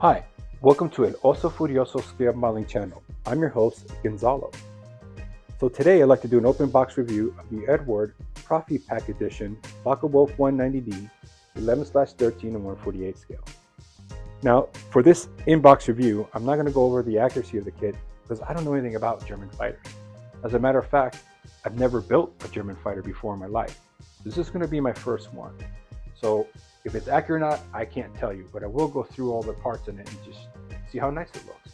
Hi, welcome to El Oso Furioso scale modeling channel. I'm your host, Gonzalo. So today I'd like to do an open box review of the Eduard Profipack edition FW-190D 11/13 and 1/48 scale. Now, for this in-box review, I'm not going to go over the accuracy of the kit because I don't know anything about German fighters. As a matter of fact, I've never built a German fighter before in my life. This is going to be my first one. So if it's accurate or not, I can't tell you, but I will go through all the parts in it and just see how nice it looks.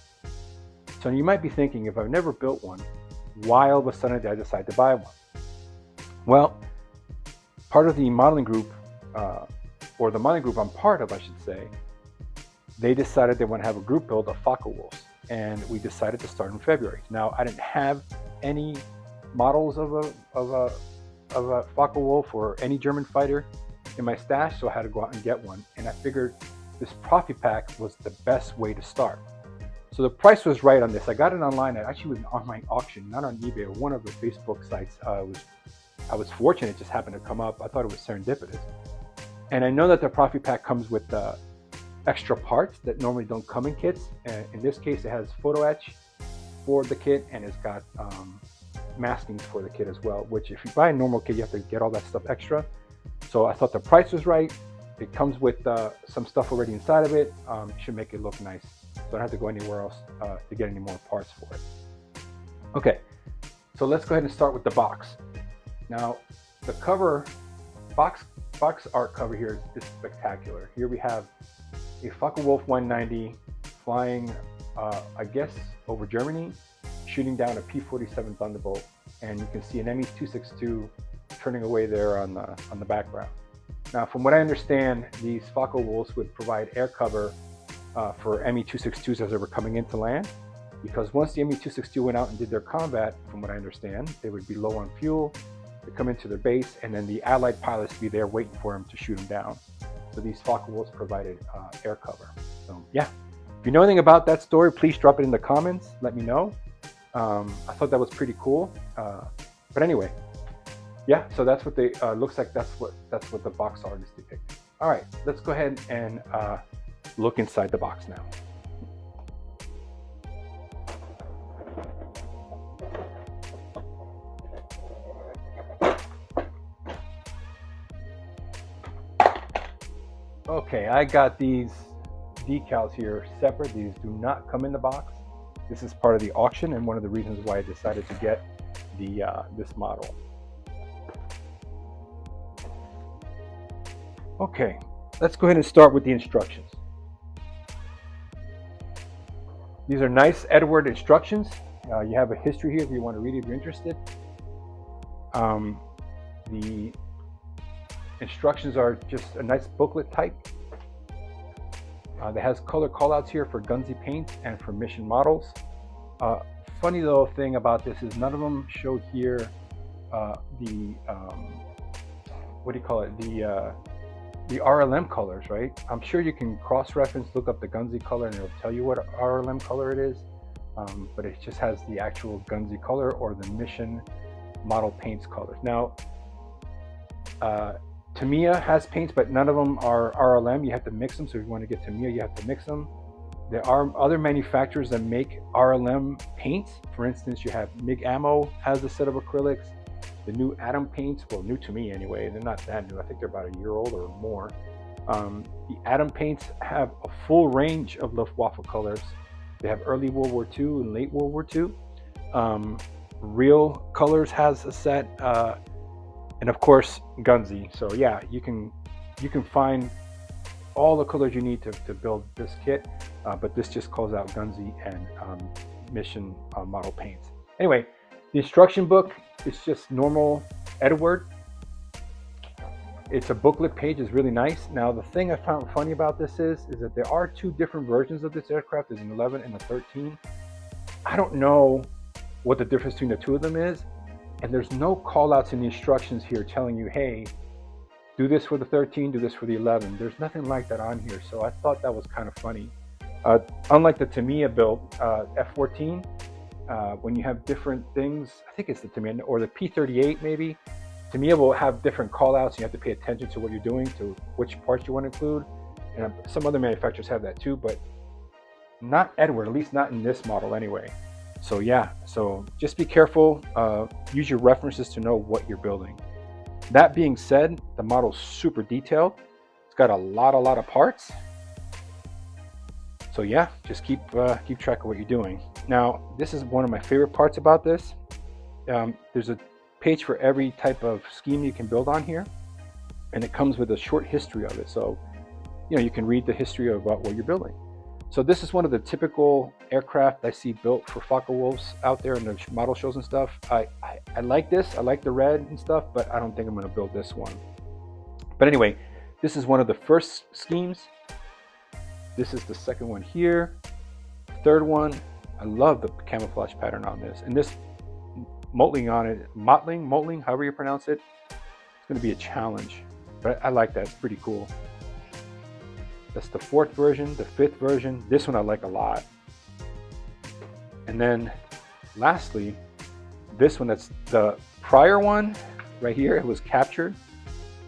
So you might be thinking, if I've never built one, why all of a sudden did I decide to buy one? Well, part of the modeling group, or the modeling group I'm part of, I should say, they decided they want to have a group build of Focke-Wulfs, and we decided to start in February. Now, I didn't have any models of a Focke-Wulf or any German fighter in my stash, so I had to go out and get one, and I figured this Profipack was the best way to start. So the price was right on this. I got it online. It actually was an online auction, not on eBay or one of the Facebook sites. I was fortunate; it just happened to come up. I thought it was serendipitous, and I know that the Profipack comes with extra parts that normally don't come in kits. In this case, it has photo etch for the kit, and it's got maskings for the kit as well. Which, if you buy a normal kit, you have to get all that stuff extra. So I thought the price was right. It comes with some stuff already inside of it. It should make it look nice. So I don't have to go anywhere else to get any more parts for it. Okay, so let's go ahead and start with the box. Now, the cover, box art cover here is spectacular. Here we have a Focke-Wulf 190 flying, I guess, over Germany, shooting down a P-47 Thunderbolt, and you can see an ME-262 turning away there on the background. Now, from what I understand, these Focke-Wulfs would provide air cover for ME-262s as they were coming into land, because once the ME-262 went out and did their combat, from what I understand, they would be low on fuel, to come into their base, and then the Allied pilots would be there waiting for them to shoot them down. So these Focke-Wulfs provided air cover. So yeah, if you know anything about that story, please drop it in the comments. Let me know. I thought that was pretty cool. But anyway, yeah. So that's what they looks like. That's what the box art is depicting. All right, let's go ahead and look inside the box now. Okay, I got these decals here separate. These do not come in the box. This is part of the auction and one of the reasons why I decided to get this model. Okay, let's go ahead and start with the instructions. These are nice Eduard instructions. You have a history here if you want to read it if you're interested. The instructions are just a nice booklet type. That has color callouts here for Gunzi paint and for mission models. Funny little thing about this is none of them show here what do you call it? The RLM colors, right? I'm sure you can cross-reference, look up the Gunzi color, and it'll tell you what RLM color it is. But it just has the actual Gunzi color or the mission model paints colors. Now, Tamiya has paints, but none of them are RLM. You have to mix them. So if you want to get Tamiya, you have to mix them. There are other manufacturers that make RLM paints. For instance, you have MIG Ammo has a set of acrylics. The new Atom paints, well, new to me anyway, they're not that new. I think they're about a year old or more. The Atom paints have a full range of Luftwaffe colors. They have early World War II and late World War II. Real Colors has a set. And of course, Gunzi. So yeah, you can find all the colors you need to build this kit, but this just calls out Gunzi and mission model paints. Anyway, the instruction book is just normal Eduard. It's a booklet page. It's really nice. Now, the thing I found funny about this is that there are two different versions of this aircraft. There's an 11 and a 13. I don't know what the difference between the two of them is. And there's no call outs in the instructions here telling you, hey, do this for the 13, do this for the 11. There's nothing like that on here. So I thought that was kind of funny. Unlike the Tamiya build, F-14, when you have different things, I think it's the Tamiya or the P-38 maybe, Tamiya will have different call outs. You have to pay attention to what you're doing, to which parts you want to include. And some other manufacturers have that too, but not Eduard, at least not in this model anyway. So yeah, so just be careful, use your references to know what you're building. That being said, the model's super detailed. It's got a lot of parts. So yeah, just keep track of what you're doing. Now, this is one of my favorite parts about this. There's a page for every type of scheme you can build on here, and it comes with a short history of it. So, you know, you can read the history about what you're building. So this is one of the typical aircraft I see built for Focke-Wulfs out there in the model shows and stuff. I like this. I like the red and stuff, but I don't think I'm going to build this one. But anyway, this is one of the first schemes. This is the second one here. Third one. I love the camouflage pattern on this. And this mottling on it, mottling, however you pronounce it, it's going to be a challenge. But I like that. It's pretty cool. That's the fourth version, the fifth version. This one I like a lot. And then lastly, this one, that's the prior one right here. It was captured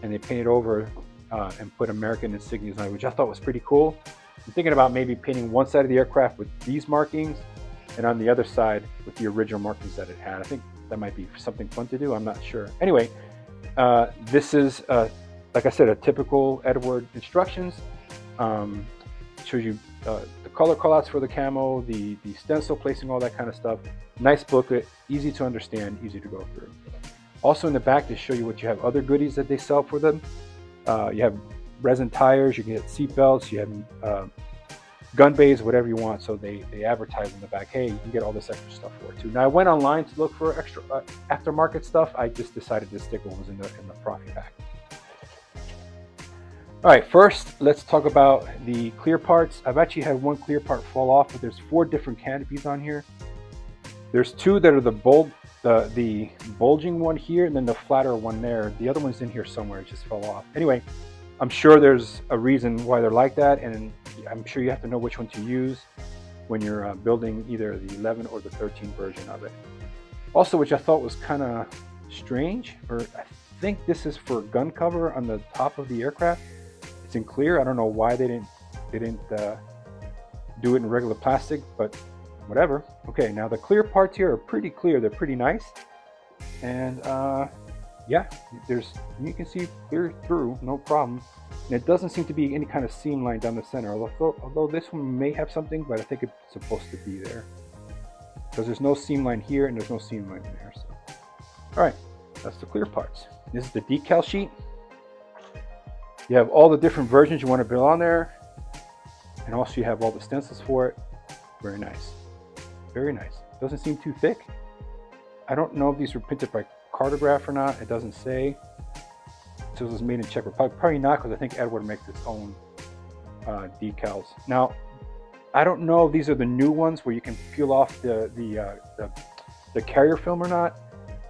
and they painted over and put American insignias on it, which I thought was pretty cool. I'm thinking about maybe painting one side of the aircraft with these markings and on the other side with the original markings that it had. I think that might be something fun to do. I'm not sure. Anyway, this is, like I said, a typical Eduard instructions. Shows you the color callouts for the camo, the stencil placing, all that kind of stuff. Nice booklet, easy to understand, easy to go through. Also in the back, they show you what you have other goodies that they sell for them. You have resin tires, you can get seat belts, you have gun bays, whatever you want. So they advertise in the back, hey, you can get all this extra stuff for it too. Now I went online to look for extra aftermarket stuff. I just decided to stick with what was in the Profipack. All right, first let's talk about the clear parts. I've actually had one clear part fall off, but there's 4 different canopies on here. There's 2 that are the bulging one here, and then the flatter one there. The other one's in here somewhere, it just fell off. Anyway, I'm sure there's a reason why they're like that, and I'm sure you have to know which one to use when you're building either the 11 or the 13 version of it. Also, which I thought was kind of strange, or I think this is for gun cover on the top of the aircraft. It's in clear. I don't know why they didn't do it in regular plastic, but whatever. Okay, now the clear parts here are pretty clear. They're pretty nice, and yeah, you can see clear through, no problem. And it doesn't seem to be any kind of seam line down the center, although this one may have something, but I think it's supposed to be there because there's no seam line here and there's no seam line there. So, all right, that's the clear parts. This is the decal sheet. You have all the different versions you want to build on there, and also you have all the stencils for it. Very nice, very nice. Doesn't seem too thick. I don't know if these were printed by Cartograph or not. It doesn't say. So it was made in Czech Republic. Probably not, because I think Eduard makes its own decals. Now, I don't know if these are the new ones where you can peel off the carrier film or not.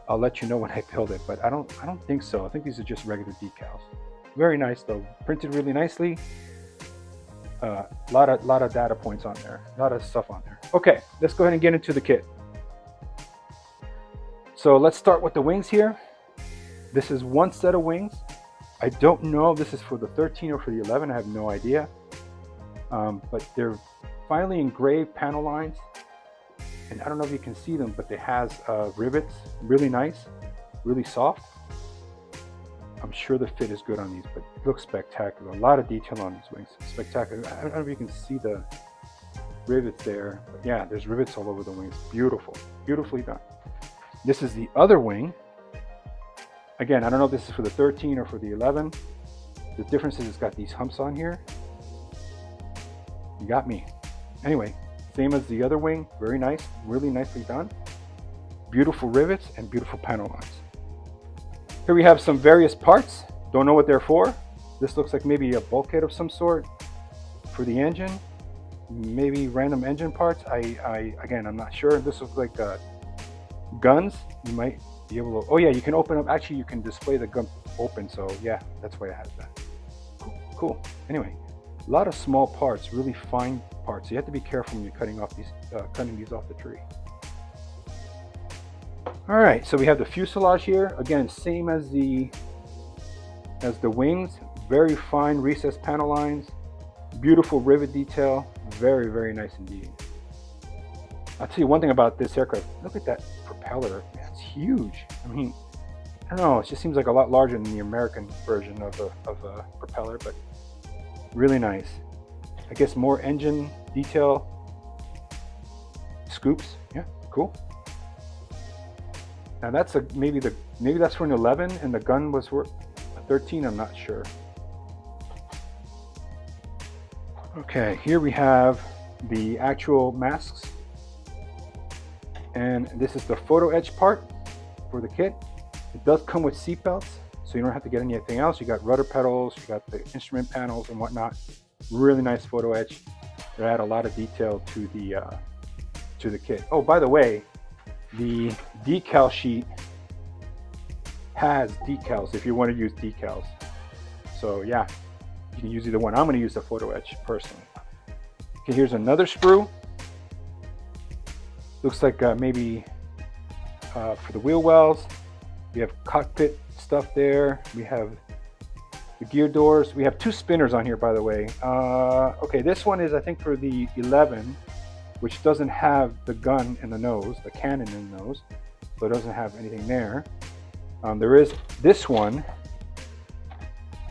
I'll let you know when I build it, but I don't think so. I think these are just regular decals. Very nice though, printed really nicely. Lot of data points on there, a lot of stuff on there. Okay, let's go ahead and get into the kit. So let's start with the wings here. This is one set of wings. I don't know if this is for the 13 or for the 11. I have no idea. But they're finely engraved panel lines, and I don't know if you can see them, but it has rivets. Really nice, really soft. I'm sure the fit is good on these, but it looks spectacular. A lot of detail on these wings. Spectacular. I don't know if you can see the rivets there, but yeah, there's rivets all over the wings. Beautiful, beautifully done. This is the other wing. Again, I don't know if this is for the 13 or for the 11. The difference is it's got these humps on here. You got me. Anyway, same as the other wing. Very nice, really nicely done. Beautiful rivets and beautiful panel lines. Here we have some various parts. Don't know what they're for. This looks like maybe a bulkhead of some sort for the engine. Maybe random engine parts. Again, I'm not sure. This looks like guns. You might be able to, oh yeah, you can open up, actually you can display the gun open, so yeah, that's why it has that. Cool. Anyway, a lot of small parts, really fine parts. So you have to be careful when you're cutting these off the tree. All right, so we have the fuselage here. Again, same as the wings. Very fine recessed panel lines. Beautiful rivet detail, very, very nice indeed. I'll tell you one thing about this aircraft. Look at that propeller, it's huge. I mean, I don't know, it just seems like a lot larger than the American version of a propeller, but really nice. I guess more engine detail, scoops, yeah, cool. Now that's maybe that's for an 11 and the gun was for a 13, I'm not sure. Okay, here we have the actual masks, and this is the photo etch part for the kit. It does come with seat belts, so you don't have to get anything else. You got rudder pedals, you got the instrument panels and whatnot. Really nice photo etch. They add a lot of detail to the kit. Oh, by the way, the decal sheet has decals if you want to use decals. So yeah, you can use either one. I'm going to use the photo etch personally. Okay, here's another sprue. Looks like maybe for the wheel wells. We have cockpit stuff there. We have the gear doors. We have two spinners on here, by the way. Okay, this one is I think for the 11, which doesn't have the gun in the nose, the cannon in the nose, so it doesn't have anything there. There is this one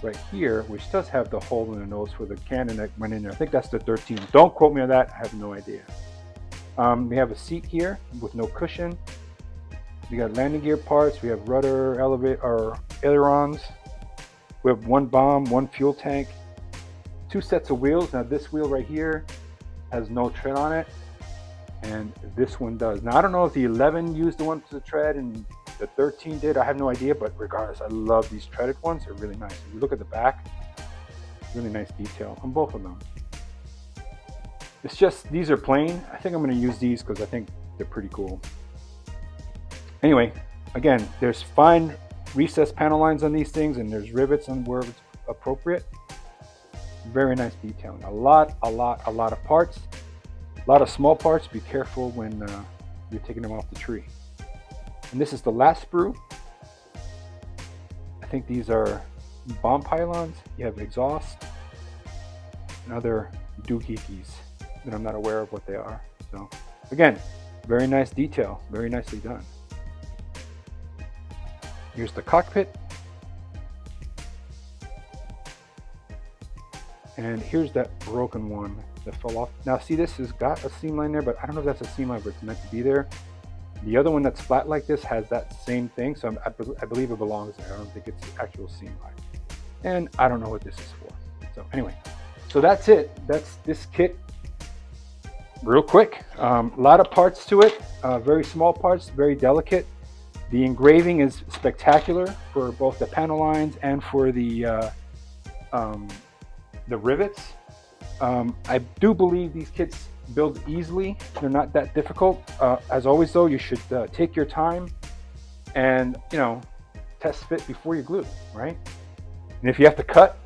right here, which does have the hole in the nose for the cannon that went in there. I think that's the 13. Don't quote me on that. I have no idea. We have a seat here with no cushion. We got landing gear parts. We have rudder, elevator, or ailerons. We have one bomb, one fuel tank, two sets of wheels. Now this wheel right here has no tread on it, and this one does. Now I don't know if the 11 used the one for the tread and the 13 did. I have no idea, but regardless, I love these treaded ones. They're really nice. If you look at the back, really nice detail on both of them. It's just, these are plain. I think I'm going to use these because I think they're pretty cool. Anyway, again, there's fine recessed panel lines on these things, and there's rivets on where it's appropriate. Very nice detailing. A lot of parts. A lot of small parts. Be careful when you're taking them off the tree. And this is the last sprue. I think these are bomb pylons. You have exhaust and other doohickeys that I'm not aware of what they are. So again, very nice detail, very nicely done. Here's the cockpit. And here's that broken one that fell off. Now see, this has got a seam line there, but I don't know if that's a seam line, but it's meant to be there. The other one that's flat like this has that same thing, so I believe it belongs there. I don't think it's an actual seam line. And I don't know what this is for. So anyway, so that's it. That's this kit. Real quick, a lot of parts to it, very small parts, very delicate. The engraving is spectacular for both the panel lines and for the rivets. I do believe these kits build easily. They're not that difficult. As always though, you should take your time and, you know, test fit before you glue, right? And if you have to cut,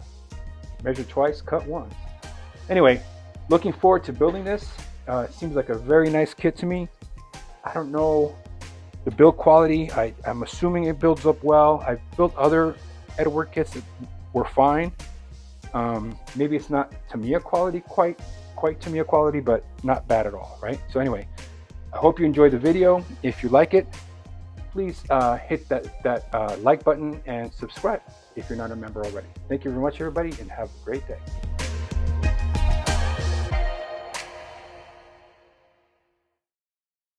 measure twice, cut once. Anyway, looking forward to building this. It seems like a very nice kit to me. I don't know the build quality. I'm assuming it builds up well. I've built other Eduard kits that were fine. Maybe it's not Tamiya quality, quite Tamiya quality, but not bad at all, right? So anyway, I hope you enjoyed the video. If you like it, please hit that like button and subscribe if you're not a member already. Thank you very much, everybody, and have a great day.